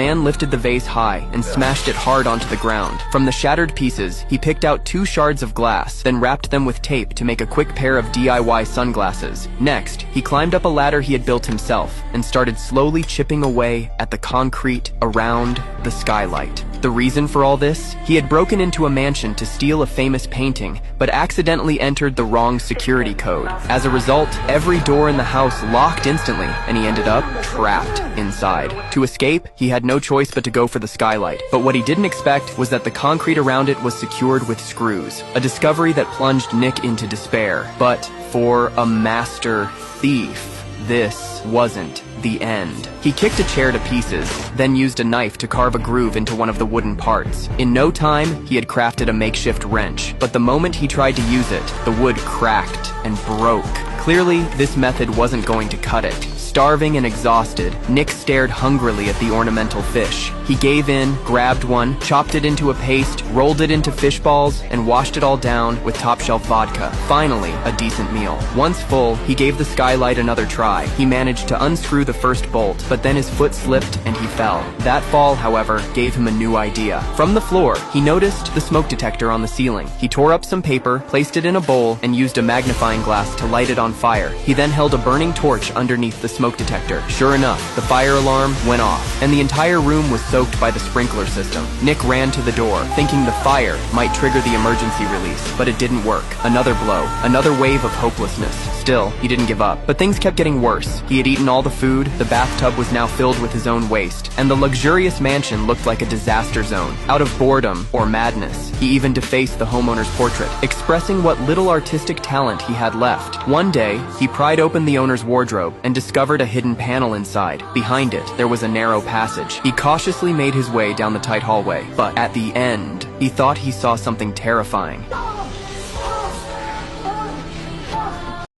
The man lifted the vase high and smashed it hard onto the ground. From the shattered pieces, he picked out 2 shards of glass, then wrapped them with tape to make a quick pair of DIY sunglasses. Next, he climbed up a ladder he had built himself and started slowly chipping away at the concrete around the skylight. The reason for all this? He had broken into a mansion to steal a famous painting, but accidentally entered the wrong security code. As a result, every door in the house locked instantly, and he ended up trapped inside. To escape, he had no choice but to go for the skylight, but what he didn't expect was that the concrete around it was secured with screws, a discovery that plunged Nick into despair. But for a master thief, this wasn't the end. He kicked a chair to pieces, then used a knife to carve a groove into one of the wooden parts. In no time, he had crafted a makeshift wrench, but the moment he tried to use it, the wood cracked and broke. Clearly, this method wasn't going to cut it. Starving and exhausted, Nick stared hungrily at the ornamental fish. He gave in, grabbed one, chopped it into a paste, rolled it into fish balls, and washed it all down with top-shelf vodka. Finally, a decent meal. Once full, he gave the skylight another try. He managed to unscrew the first bolt, but then his foot slipped and he fell. That fall, however, gave him a new idea. From the floor, he noticed the smoke detector on the ceiling. He tore up some paper, placed it in a bowl, and used a magnifying glass to light it on fire. He then held a burning torch underneath the smoke detector. Sure enough, the fire alarm went off, and the entire room was soaked by the sprinkler system. Nick ran to the door, thinking the fire might trigger the emergency release, but it didn't work. Another blow, another wave of hopelessness. Still, he didn't give up. But things kept getting worse. He had eaten all the food, the bathtub was now filled with his own waste, and the luxurious mansion looked like a disaster zone. Out of boredom or madness, he even defaced the homeowner's portrait, expressing what little artistic talent he had left. One day, he pried open the owner's wardrobe and discovered a hidden panel inside. Behind it, there was a narrow passage. He cautiously made his way down the tight hallway, but at the end, he thought he saw something terrifying.